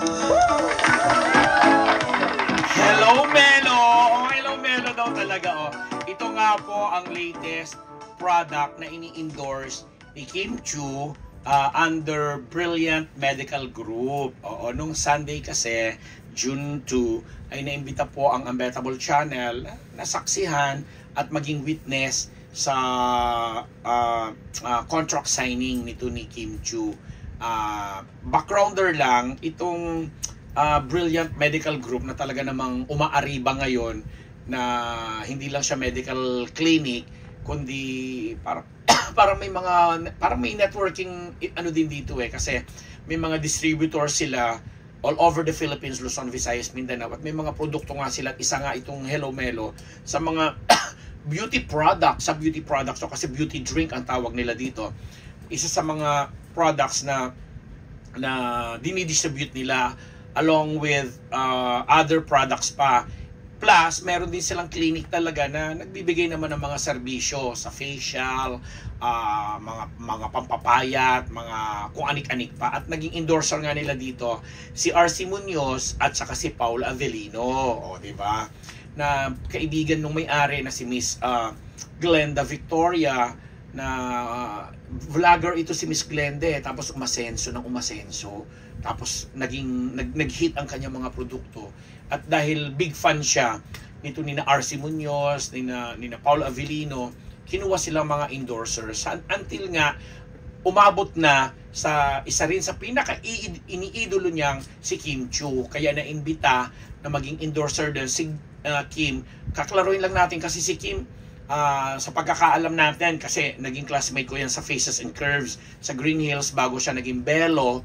Hello, Melo! Oh, hello, Melo daw talaga, oh. Ito nga po ang latest product na ini-endorse ni Kim Chiu under Brilliant Medical Group. Oo, nung Sunday kasi, June 2, ay naimbita po ang Unbettable Channel na saksihan at maging witness sa contract signing nito ni Kim Chiu. Backgrounder lang, itong Brilliant Medical Group na talaga namang umaariba ngayon na hindi lang siya medical clinic kundi para may networking ano din dito kasi may mga distributors sila all over the Philippines, Luzon, Visayas, Mindanao, at may mga produkto nga sila at isa nga itong Hello Melo sa mga beauty products, so kasi beauty drink ang tawag nila dito. Isa sa mga products na dinidistribute nila along with other products pa. Plus, meron din silang clinic talaga na nagbibigay naman ng mga serbisyo sa facial, mga pampapayat, mga kung anik-anik pa. At naging endorser nga nila dito si RC Munoz at saka si Paul Avellino, o di ba? Na kaibigan nung may-ari na si Miss Glenda Victoria, na vlogger ito si Miss Glenda, tapos umasenso, tapos nag-hit ang kanyang mga produkto. At dahil big fan siya nito ni na RC Munoz, ni na Paul Avellino, kinuha silang mga endorsers until nga umabot na sa isa rin sa pinaka iniidolo niyang si Kim Chiu. Kaya na-imbita na maging endorser din si Kim. Kaklaruin lang natin kasi si Kim, sa pagkakaalam natin, kasi naging classmate ko yan sa Faces and Curves sa Green Hills bago siya naging Bello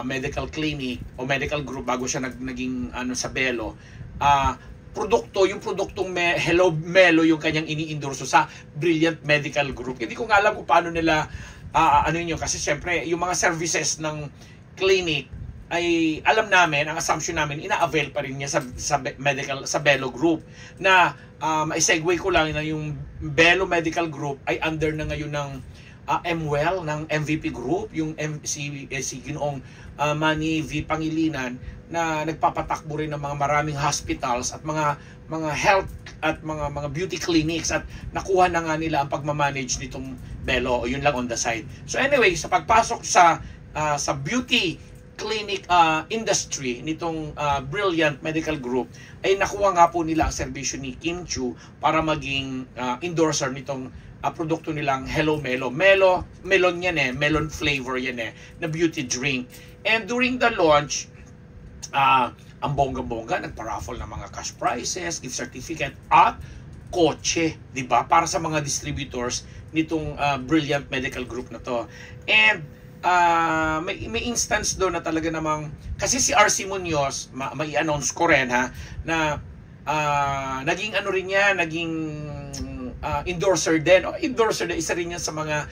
Medical Clinic o Medical Group, bago siya naging sa Bello. Yung produktong Hello Melo yung kanyang ini-endorso sa Brilliant Medical Group. Hindi ko nga alam kung paano nila kasi syempre yung mga services ng clinic ay alam namin, ang assumption namin, ina-avail pa rin niya sa Bello Group, na mai-segue ko lang na yung Bello Medical Group ay under na ngayon ng MWell, ng MVP Group, yung si Ginoong Manny V. Pangilinan, na nagpapatakbo rin ng mga maraming hospitals at mga health at mga beauty clinics, at nakuha na nga nila ang pagmamanage nitong Bello. O yun lang on the side. So anyway, sa pagpasok sa beauty clinic industry nitong Brilliant Medical Group, ay nakuha nga po nila ang serbisyo ni Kim Chiu para maging endorser nitong produkto nilang Hello Melo. Melon yan melon flavor yan na beauty drink. And during the launch, ang bongga-bongga, nagpa-raffle ng mga cash prizes, gift certificate, at kotse, di ba? Para sa mga distributors nitong Brilliant Medical Group na to. And may instance doon na talaga namang, kasi si RC Munoz, may announce ko rin na naging endorser din. Endorser din, isa rin yan sa mga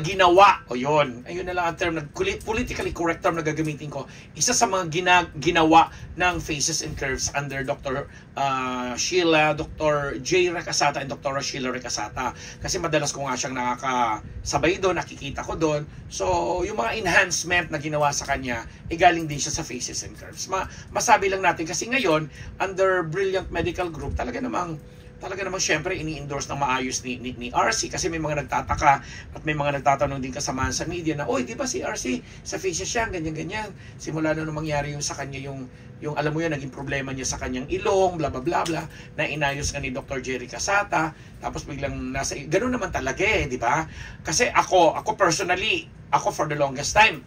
ginawa. Ayun na lang ang term, politically correct term na gagamitin ko. Isa sa mga ginawa ng Faces and Curves under Dr. Sheila, Dr. J. Recasata, and Dr. Sheila Recasata. Kasi madalas ko nga siyang nakakasabay doon, nakikita ko doon. So, yung mga enhancement na ginawa sa kanya, galing din siya sa Faces and Curves. Masabi lang natin, kasi ngayon, under Brilliant Medical Group, talaga namang syempre ini-endorse ng maayos ni RC, kasi may mga nagtataka at may mga nagtatanong din kasamahan sa media na, oy, di ba si RC sa faces siya, ganyan-ganyan. Simula na nung mangyari yung sa kanya, yung alam mo yun, naging problema niya sa kanyang ilong, bla bla bla bla, na inayos nga ni Dr. Jerry Casata, tapos biglang ganun naman talaga di ba? Kasi ako personally, for the longest time,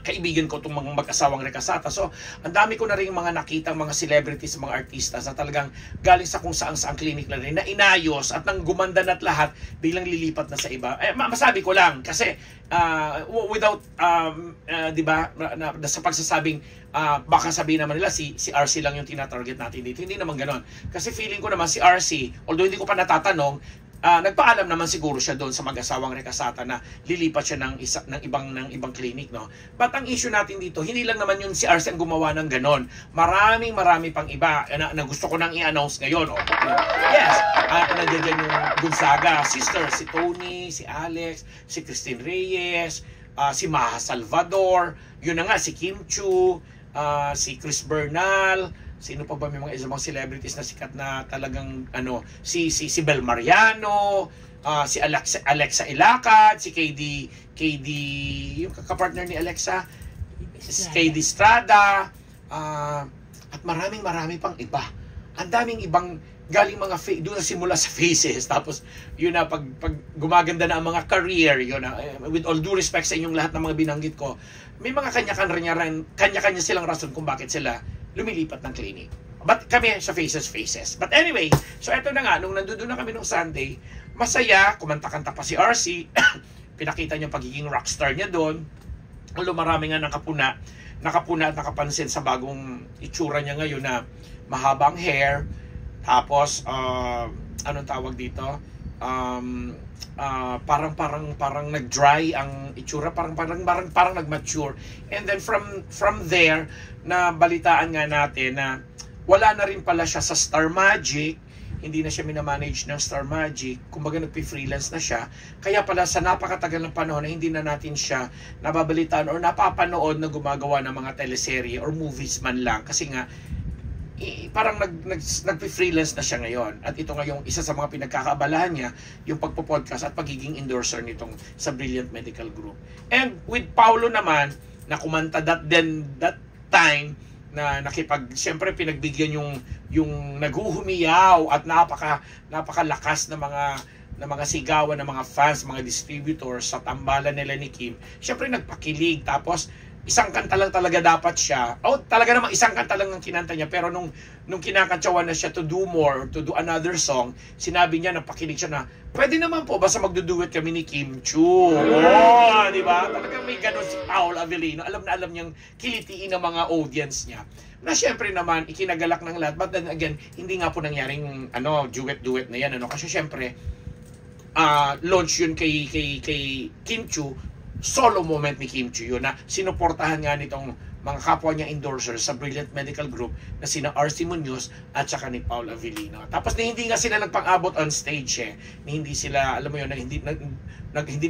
kaibigan ko itong mga mag-asawang Recasata. So, ang dami ko na rin mga nakitang mga celebrities, mga artistas na talagang galing sa kung saan clinic na rin, na inayos at nang gumanda na't lahat, biglang lilipat na sa iba. Masabi ko lang, kasi without, di ba, sa pagsasabing, baka sabihin naman nila si RC lang yung tinatarget natin dito. Hindi naman ganon. Kasi feeling ko naman si RC, although hindi ko pa natatanong, nagpaalam naman siguro siya doon sa mag-asawang Recasata na lilipat siya ng ibang clinic, no? But ang issue natin dito, hindi lang naman yun si RC ang gumawa ng ganon. Marami pang iba na gusto ko nang i-announce ngayon. Yes, nandiyan yung Gonzaga sisters, si Tony, si Alex, si Christine Reyes, si Maha Salvador, yun na nga, si Kim Chiu, si Chris Bernal, sino pa ba may mga isang mga celebrities na sikat na talagang si Bel Mariano, si Alexa Ilacad, si KD yung kapartner ni Alexa, si KD Estrada, at marami pang iba. Ang daming ibang galing mga doon na simula sa faces, tapos yun na pag gumaganda na ang mga career, yun na, with all due respect sa inyong lahat ng mga binanggit ko, may mga kanya-kanya silang rason kung bakit sila lumilipat ng clinic. But kami sa faces. But anyway, so eto na nga, nung nandoon na kami nung Sunday, masaya, kumanta-kanta pa si RC, pinakita niya pagiging rockstar niya doon. Although marami nga nakapuna at nakapansin sa bagong itsura niya ngayon na mahabang hair, tapos anong tawag dito, parang nag-dry ang itsura, parang nag-mature. And then from there, na balitaan nga natin na wala na rin pala siya sa Star Magic, hindi na siya minamanage ng Star Magic, kumbaga nagpi-freelance na siya. Kaya pala sa napakatagal ng panahon na hindi na natin siya nababalitaan or napapanood na gumagawa ng mga teleserye or movies man lang, kasi nga parang nagpi-freelance na siya ngayon. At ito nga yung isa sa mga pinagkakaabalahan niya, yung pagpo-podcast at pagiging endorser nitong sa Brilliant Medical Group. And with Paulo naman, na kumanta that time, na siyempre pinagbigyan yung naghuhumiyaw at napakalakas na mga sigawan ng mga fans, mga distributors sa tambalan nila ni Kim. Siyempre nagpakilig, tapos isang kanta lang talaga dapat siya. Talaga namang isang kanta lang ang kinanta niya, pero nung kinakantsawan na siya to do more, to do another song, sinabi niya, napakilig siya na, pwede naman po, basta magduduet kami ni Kim Chiu. Di ba? Talagang may ganun si Paul Avellino. Alam na alam niyang kilitiin ng mga audience niya. Na syempre naman, ikinagalak ng lahat. But then again, hindi nga po nangyaring duet na yan. Kasi syempre, launch yun kay Kim Chiu. Solo moment ni Kim Chiu yun, na sinuportahan nga nitong mga kapwa niya endorsers sa Brilliant Medical Group na sina RC Munoz at saka ni Paul Avellino. Tapos hindi nga sila nagpang-abot on stage hindi sila, alam mo yun, hindi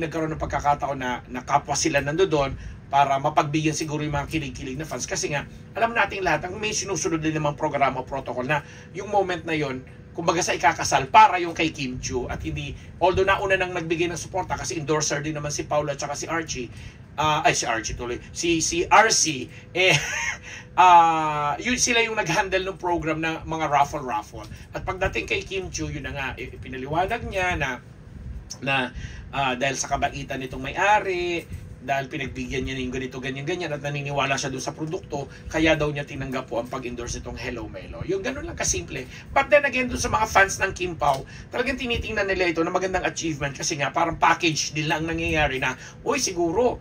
nagkaroon ng pagkakataon na kapwa sila nandoon para mapagbigyan siguro yung mga kilig-kilig na fans. Kasi nga, alam nating lahat, ang may sinusunod din namang programa, protocol na yung moment na yon, kumbaga sa ikakasal, para yung kay Kim Chiu. At hindi, although nauna nang nagbigay ng suporta kasi endorser din naman si Paula at saka si Archie, si RC, yun sila yung nag-handle ng program ng mga raffle. At pagdating kay Kim Chiu, yun na nga, pinaliwanag niya na dahil sa kabaitan nitong may-ari, dahil pinagbigyan niya yung ganito, ganyan, at naniniwala siya doon sa produkto, kaya daw niya tinanggap po ang pag-endorse itong Hello Melo. Yung ganun lang kasimple. But then again, doon sa mga fans ng Kim Pao, talagang tinitingnan nila ito na magandang achievement, kasi nga parang package din lang nangyayari na, siguro,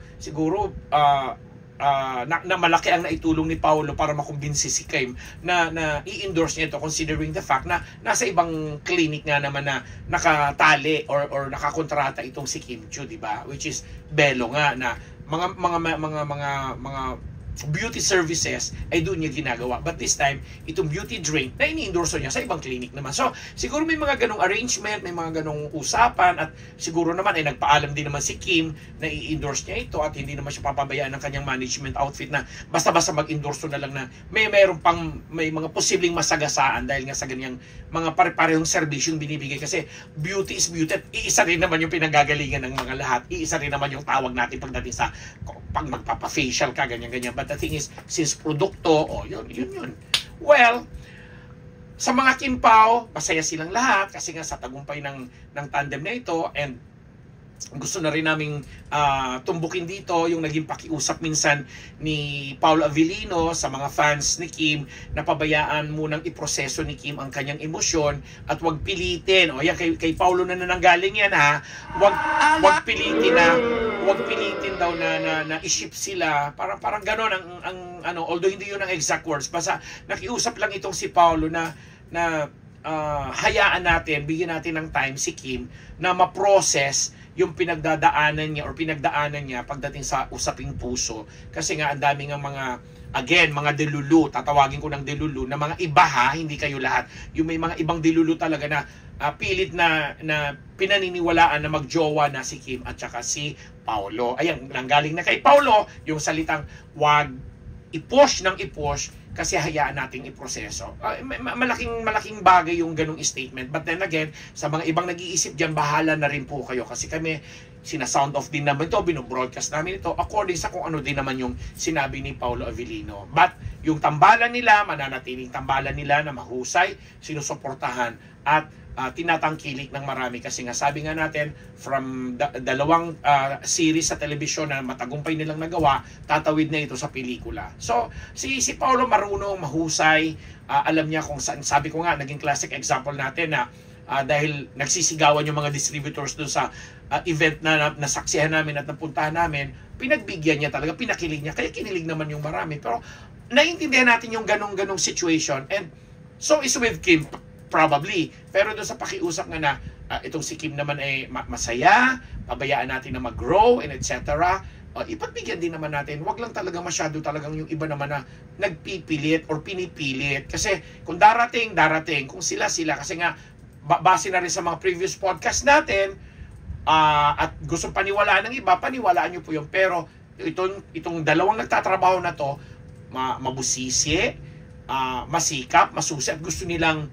na malaki ang naitulong ni Paulo para makumbinsi si Kim na i-endorse niya ito, considering the fact na nasa ibang clinic nga naman na nakatali or nakakontrata itong si Kim Chiu, di ba? Which is Belo nga, na mga beauty services ay doon niya ginagawa. But this time, itong beauty drink na ini-endorse niya sa ibang clinic naman. So, siguro may mga ganong arrangement, may mga ganong usapan, at siguro naman ay nagpaalam din naman si Kim na i-endorse niya ito, at hindi naman siya papabayaan ng kanyang management outfit na basta-basta mag-endorse na lang na may mga posibleng masagasaan dahil nga sa ganyang mga pare-parehong serbisyong binibigay. Kasi beauty is beauty, at iisa rin naman yung pinanggagalingan ng mga lahat. Iisa rin naman yung tawag natin pagdating sa pag magpapa-facial ka, ganyan-ganyan. But the thing is, since produkto, yun. Well, sa mga Kim Pao, masaya silang lahat kasi nga sa tagumpay ng tandem na ito, and gusto na rin naming tumbukin dito yung naging pakiusap minsan ni Paul Avellino sa mga fans ni Kim na pabayaan munang iproseso ni Kim ang kanyang emosyon at wag pilitin. O yan, kay Paulo na nananggaling yan, ha. Wag pilitin daw na i-ship sila. Parang gano'n ang although hindi yun ang exact words, basta nakiusap lang itong si Paulo na hayaan natin, bigyan natin ng time si Kim na ma-process yung pinagdaanan niya pagdating sa usaping puso. Kasi nga ang daming mga Again, mga delulu, tatawagin ko ng delulu, na mga iba ha, hindi kayo lahat. Yung may mga ibang delulu talaga na pilit na pinaniniwalaan na magjowa na si Kim at saka si Paulo. Ayan, nanggaling na kay Paulo, yung salitang wag i-push ng i-push kasi hayaan nating iproseso. Malaking bagay yung ganung statement. But then again, sa mga ibang nag-iisip dyan, bahala na rin po kayo. Kasi kami, sina-sound off din naman ito, binobroadcast namin ito, according sa kung ano din naman yung sinabi ni Paulo Avellino. But yung tambalan nila, mananatiling tambalan nila na mahusay, sinusuportahan at tinatangkilik ng marami kasi nga sabi nga natin from dalawang series sa telebisyon na matagumpay nilang nagawa, tatawid na ito sa pelikula. So si Paulo marunong, mahusay, alam niya kung saan. Sabi ko nga, naging classic example natin na dahil nagsisigawan yung mga distributors doon sa event na nasaksihan namin at napuntahan namin, pinagbigyan niya talaga, pinakilig niya, kaya kinilig naman yung marami. Pero naiintindihan natin yung ganong situation, and so is with Kim probably. Pero doon sa pakiusap nga na itong si Kim naman ay masaya, pabayaan natin na mag-grow and etc. Ipagbigyan din naman natin. Wag lang talaga masyado talagang yung iba naman na nagpipilit or pinipilit. Kasi kung darating, kung sila. Kasi nga, base na rin sa mga previous podcast natin, at gusto paniwalaan ng iba, paniwalaan nyo po yun. Pero itong dalawang nagtatrabaho na to, mabusisi, masikap, masusi, at gusto nilang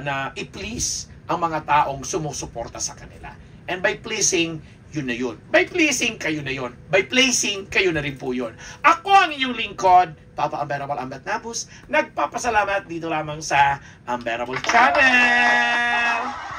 na i-please ang mga taong sumusuporta sa kanila. And by pleasing, yun na yun. By pleasing, kayo na yun. By placing, kayo na rin po yun. Ako ang inyong lingkod, Papa Unbearable Ambat Nabus, nagpapasalamat dito lamang sa Unbearable Channel.